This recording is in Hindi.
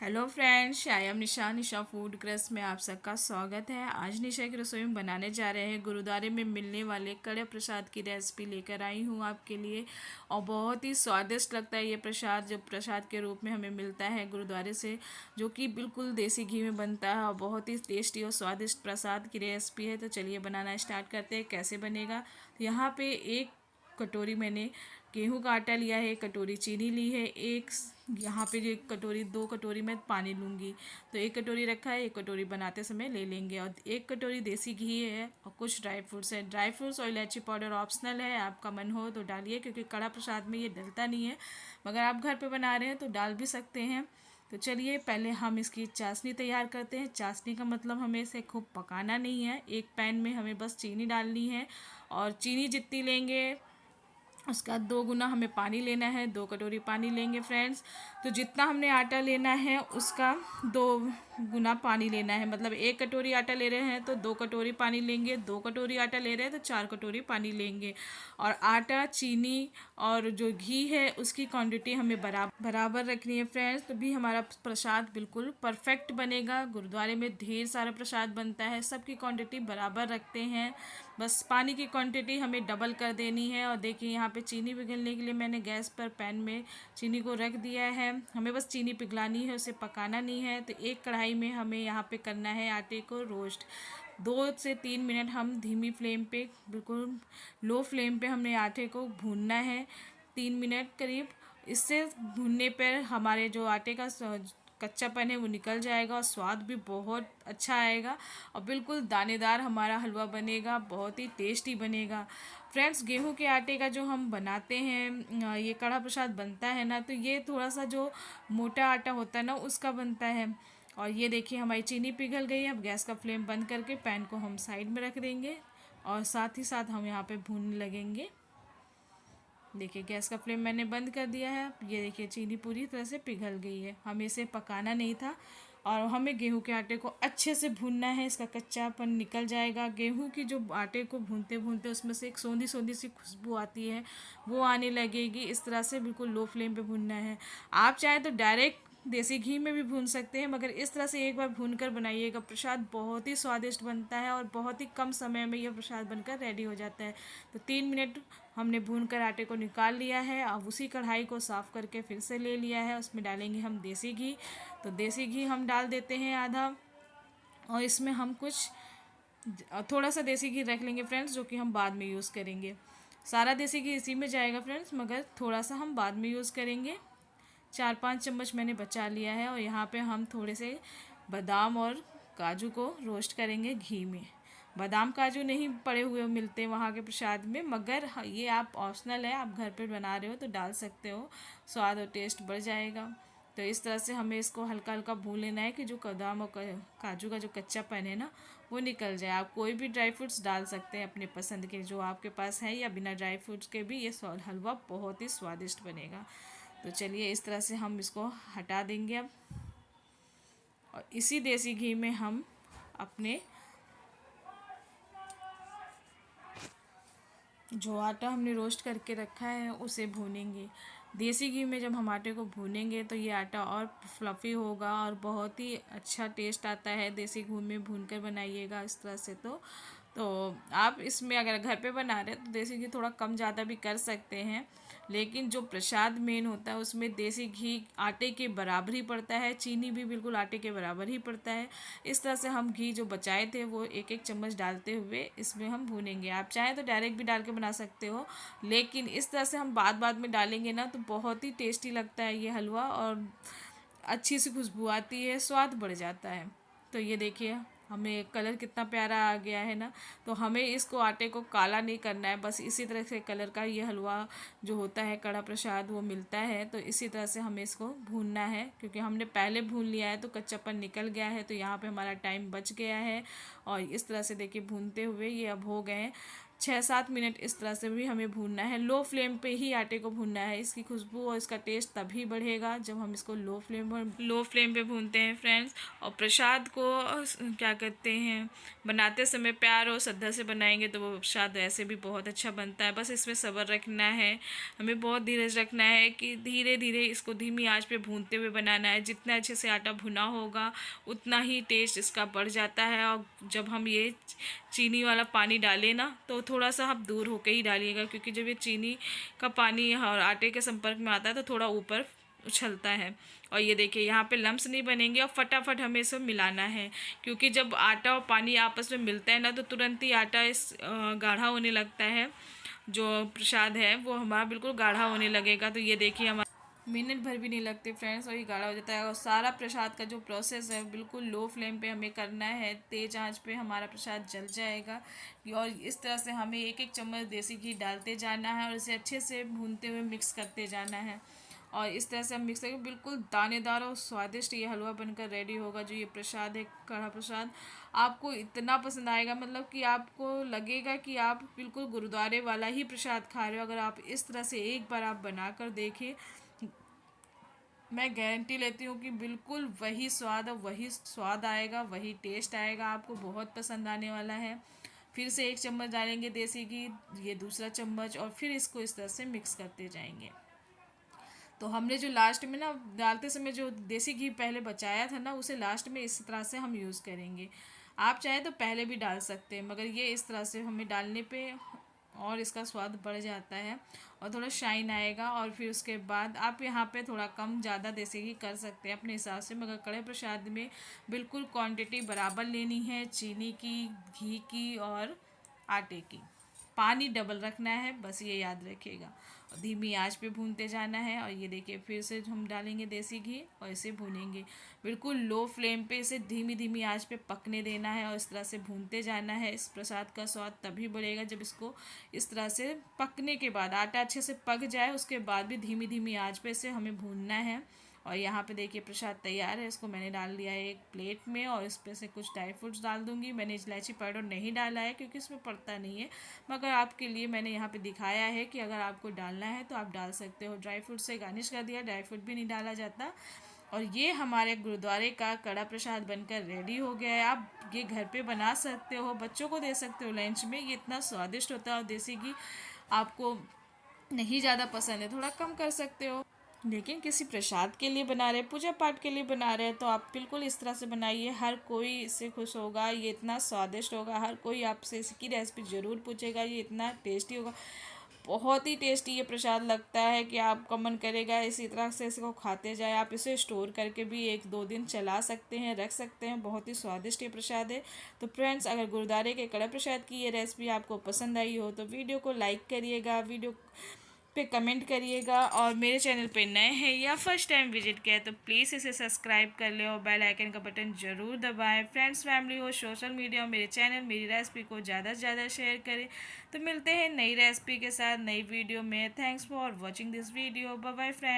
Hello friends, I am Nisha. Nisha food crust में आप सबका स्वागत है। आज निशा की रसोई में बनाने जा रहे हैं गुरुद्वारे में मिलने वाले कड़े प्रसाद की रेसिपी लेकर आई हूँ आपके लिए। और बहुत ही स्वादिष्ट लगता है ये प्रसाद, जो प्रसाद के रूप में हमें मिलता है गुरुद्वारे से, जो कि बिल्कुल देसी घी में बनता है और बहुत ही टेस्टी और स्वादिष्ट प्रसाद की रेसिपी है। तो चलिए बनाना स्टार्ट करते हैं। कैसे बनेगा, तो यहाँ पे एक कटोरी मैंने गेहूं का आटा लिया है, एक कटोरी चीनी ली है, एक यहाँ पे जो एक कटोरी, 2 कटोरी मैं पानी लूँगी। तो एक कटोरी रखा है, एक कटोरी बनाते समय ले लेंगे। और एक कटोरी देसी घी है और कुछ ड्राई फ्रूट्स है। ड्राई फ्रूट्स और इलायची पाउडर ऑप्शनल है, आपका मन हो तो डालिए, क्योंकि कड़ा प्रसाद में ये डलता नहीं है, मगर आप घर पे बना रहे हैं तो डाल भी सकते हैं। तो चलिए पहले हम इसकी चाशनी तैयार करते हैं। चाशनी का मतलब हमें इसे खूब पकाना नहीं है। एक पैन में हमें बस चीनी डालनी है, और चीनी जितनी लेंगे उसका 2 गुना हमें पानी लेना है। 2 कटोरी पानी लेंगे फ्रेंड्स। तो जितना हमने आटा लेना है उसका 2 गुना पानी लेना है। मतलब 1 कटोरी आटा ले रहे हैं तो 2 कटोरी पानी लेंगे, 2 कटोरी आटा ले रहे हैं तो 4 कटोरी पानी लेंगे। और आटा, चीनी और जो घी है उसकी क्वांटिटी हमें बराबर रखनी है फ्रेंड्स। तो भी हमारा प्रसाद बिल्कुल परफेक्ट बनेगा। गुरुद्वारे में ढेर सारा प्रसाद बनता है, सबकी क्वांटिटी बराबर रखते हैं। बस पानी की क्वांटिटी हमें डबल कर देनी है। और देखिए यहाँ पे चीनी पिघलने के लिए मैंने गैस पर पैन में चीनी को रख दिया है। हमें बस चीनी पिघलानी है, उसे पकाना नहीं है। तो एक कढ़ाई में हमें यहाँ पे करना है आटे को रोस्ट। 2 से 3 मिनट हम धीमी फ्लेम पे, बिल्कुल लो फ्लेम पे हमने आटे को भूनना है, 3 मिनट करीब। इससे भूनने पर हमारे जो आटे का कच्चापन है वो निकल जाएगा और स्वाद भी बहुत अच्छा आएगा और बिल्कुल दानेदार हमारा हलवा बनेगा, बहुत ही टेस्टी बनेगा। फ्रेंड्स, गेहूं के आटे का जो हम बनाते हैं, ये कड़ा प्रसाद बनता है ना, तो ये थोड़ा सा जो मोटा आटा होता है ना उसका बनता है। और ये देखिए हमारी चीनी पिघल गई है। अब गैस का फ्लेम बंद करके पैन को हम साइड में रख देंगे और साथ ही साथ हम यहाँ पे भूनने लगेंगे। देखिए गैस का फ्लेम मैंने बंद कर दिया है। ये देखिए चीनी पूरी तरह से पिघल गई है। हमें इसे पकाना नहीं था और हमें गेहूं के आटे को अच्छे से भूनना है, इसका कच्चापन निकल जाएगा। गेहूं की जो आटे को भूनते भूनते उसमें से एक सौंधी सौंधी सी खुशबू आती है, वो आने लगेगी। इस तरह से बिल्कुल लो फ्लेम पे भूनना है। आप चाहें तो डायरेक्ट देसी घी में भी भून सकते हैं, मगर इस तरह से एक बार भून कर बनाइएगा। प्रसाद बहुत ही स्वादिष्ट बनता है और बहुत ही कम समय में यह प्रसाद बनकर रेडी हो जाता है। तो 3 मिनट हमने भून कर आटे को निकाल लिया है। अब उसी कढ़ाई को साफ़ करके फिर से ले लिया है, उसमें डालेंगे हम देसी घी। तो देसी घी हम डाल देते हैं आधा, और इसमें हम कुछ थोड़ा सा देसी घी रख लेंगे फ्रेंड्स, जो कि हम बाद में यूज़ करेंगे। सारा देसी घी इसी में जाएगा फ्रेंड्स, मगर थोड़ा सा हम बाद में यूज़ करेंगे। 4-5 चम्मच मैंने बचा लिया है। और यहाँ पे हम थोड़े से बादाम और काजू को रोस्ट करेंगे घी में। बादाम काजू नहीं पड़े हुए मिलते वहाँ के प्रसाद में, मगर ये आप ऑप्शनल है, आप घर पे बना रहे हो तो डाल सकते हो, स्वाद और टेस्ट बढ़ जाएगा। तो इस तरह से हमें इसको हल्का हल्का भून लेना है कि जो बादाम और काजू का जो कच्चापन है ना वो निकल जाए। आप कोई भी ड्राई फ्रूट्स डाल सकते हैं अपने पसंद के, जो आपके पास है, या बिना ड्राई फ्रूट्स के भी ये हलवा बहुत ही स्वादिष्ट बनेगा। तो चलिए इस तरह से हम इसको हटा देंगे अब। और इसी देसी घी में हम अपने जो आटा हमने रोस्ट करके रखा है उसे भूनेंगे। देसी घी में जब हम आटे को भूनेंगे तो ये आटा और फ्लफ़ी होगा और बहुत ही अच्छा टेस्ट आता है। देसी घी में भून कर बनाइएगा इस तरह से। तो आप इसमें अगर घर पे बना रहे हैं तो देसी घी थोड़ा कम ज़्यादा भी कर सकते हैं, लेकिन जो प्रसाद मेन होता है उसमें देसी घी आटे के बराबर ही पड़ता है, चीनी भी बिल्कुल आटे के बराबर ही पड़ता है। इस तरह से हम घी जो बचाए थे वो एक एक चम्मच डालते हुए इसमें हम भूनेंगे। आप चाहें तो डायरेक्ट भी डाल के बना सकते हो, लेकिन इस तरह से हम बाद बाद में डालेंगे ना तो बहुत ही टेस्टी लगता है ये हलवा, और अच्छी सी खुशबू आती है, स्वाद बढ़ जाता है। तो ये देखिए हमें कलर कितना प्यारा आ गया है ना। तो हमें इसको आटे को काला नहीं करना है, बस इसी तरह से कलर का ये हलवा जो होता है कड़ा प्रसाद वो मिलता है। तो इसी तरह से हमें इसको भूनना है, क्योंकि हमने पहले भून लिया है तो कच्चापन निकल गया है। तो यहाँ पे हमारा टाइम बच गया है। और इस तरह से देखिए भूनते हुए ये अब हो गए हैं। 6-7 मिनट इस तरह से भी हमें भूनना है। लो फ्लेम पे ही आटे को भूनना है। इसकी खुशबू और इसका टेस्ट तभी बढ़ेगा जब हम इसको लो फ्लेम पे भूनते हैं फ्रेंड्स। और प्रसाद को क्या कहते हैं, बनाते समय प्यार और श्रद्धा से बनाएंगे तो वो प्रसाद ऐसे भी बहुत अच्छा बनता है। बस इसमें सब्र रखना है, हमें बहुत धीरज रखना है कि धीरे धीरे इसको धीमी आंच पे भूनते हुए बनाना है। जितना अच्छे से आटा भुना होगा उतना ही टेस्ट इसका बढ़ जाता है। और जब हम ये चीनी वाला पानी डालें ना तो थोड़ा सा आप दूर होके ही डालिएगा, क्योंकि जब ये चीनी का पानी और आटे के संपर्क में आता है तो थोड़ा ऊपर उछलता है। और ये देखिए यहाँ पे लम्स नहीं बनेंगे। और फटाफट हमें इसे मिलाना है, क्योंकि जब आटा और पानी आपस में मिलता है ना तो तुरंत ही आटा गाढ़ा होने लगता है। जो प्रसाद है वो हमारा बिल्कुल गाढ़ा होने लगेगा। तो ये देखिए हमारा मिनट भर भी नहीं लगते फ्रेंड्स और ये गाढ़ा हो जाता है। और सारा प्रसाद का जो प्रोसेस है बिल्कुल लो फ्लेम पे हमें करना है, तेज़ आंच पे हमारा प्रसाद जल जाएगा। और इस तरह से हमें एक एक चम्मच देसी घी डालते जाना है और इसे अच्छे से भूनते हुए मिक्स करते जाना है। और इस तरह से हम मिक्स करके बिल्कुल दानेदार और स्वादिष्ट ये हलवा बनकर रेडी होगा। जो ये प्रसाद है, कड़ा प्रसाद, आपको इतना पसंद आएगा, मतलब कि आपको लगेगा कि आप बिल्कुल गुरुद्वारे वाला ही प्रसाद खा रहे हो। अगर आप इस तरह से एक बार आप बना कर देखें, मैं गारंटी लेती हूँ कि बिल्कुल वही स्वाद और वही स्वाद आएगा, वही टेस्ट आएगा, आपको बहुत पसंद आने वाला है। फिर से एक चम्मच डालेंगे देसी घी, ये दूसरा चम्मच, और फिर इसको इस तरह से मिक्स करते जाएंगे। तो हमने जो लास्ट में ना डालते समय जो देसी घी पहले बचाया था ना, उसे लास्ट में इस तरह से हम यूज़ करेंगे। आप चाहे तो पहले भी डाल सकते हैं, मगर ये इस तरह से हमें डालने पे और इसका स्वाद बढ़ जाता है और थोड़ा शाइन आएगा। और फिर उसके बाद आप यहाँ पे थोड़ा कम ज़्यादा देसी घी कर सकते हैं अपने हिसाब से, मगर कड़े प्रसाद में बिल्कुल क्वांटिटी बराबर लेनी है, चीनी की, घी की और आटे की। पानी डबल रखना है, बस ये याद रखिएगा। और धीमी आंच पे भूनते जाना है। और ये देखिए फिर से हम डालेंगे देसी घी और इसे भूनेंगे बिल्कुल लो फ्लेम पे। इसे धीमी धीमी आंच पे पकने देना है और इस तरह से भूनते जाना है। इस प्रसाद का स्वाद तभी बढ़ेगा जब इसको इस तरह से पकने के बाद, आटा अच्छे से पक जाए उसके बाद भी धीमी धीमी आंच पे इसे हमें भूनना है। और यहाँ पे देखिए प्रसाद तैयार है। इसको मैंने डाल दिया है एक प्लेट में और इस पे से कुछ ड्राई फ्रूट्स डाल दूँगी। मैंने इलायची पाउडर नहीं डाला है क्योंकि इसमें पड़ता नहीं है, मगर आपके लिए मैंने यहाँ पे दिखाया है कि अगर आपको डालना है तो आप डाल सकते हो। ड्राई फ्रूट से गार्निश कर दिया, ड्राई फ्रूट भी नहीं डाला जाता। और ये हमारे गुरुद्वारे का कड़ा प्रसाद बनकर रेडी हो गया है। आप ये घर पे बना सकते हो, बच्चों को दे सकते हो लंच में। ये इतना स्वादिष्ट होता है। और देसी घी आपको नहीं ज़्यादा पसंद है, थोड़ा कम कर सकते हो, लेकिन किसी प्रसाद के लिए बना रहे, पूजा पाठ के लिए बना रहे हैं तो आप बिल्कुल इस तरह से बनाइए। हर कोई इससे खुश होगा, ये इतना स्वादिष्ट होगा। हर कोई आपसे इसकी रेसिपी ज़रूर पूछेगा, ये इतना टेस्टी होगा। बहुत ही टेस्टी ये प्रसाद लगता है कि आपका मन करेगा इसी तरह से इसको खाते जाए। आप इसे स्टोर करके भी 1-2 दिन चला सकते हैं, रख सकते हैं। बहुत ही स्वादिष्ट ये प्रसाद है। तो फ्रेंड्स, अगर गुरुद्वारे के कड़ा प्रसाद की ये रेसिपी आपको पसंद आई हो तो वीडियो को लाइक करिएगा, वीडियो पे कमेंट करिएगा। और मेरे चैनल पे नए हैं या फर्स्ट टाइम विजिट किया है तो प्लीज़ इसे सब्सक्राइब कर ले और बेल आइकन का बटन ज़रूर दबाएं। फ्रेंड्स, फैमिली हो, सोशल मीडिया और मेरे चैनल, मेरी रेसिपी को ज़्यादा से ज़्यादा शेयर करें। तो मिलते हैं नई रेसिपी के साथ नई वीडियो में। Thanks for watching this video. Bye bye friends.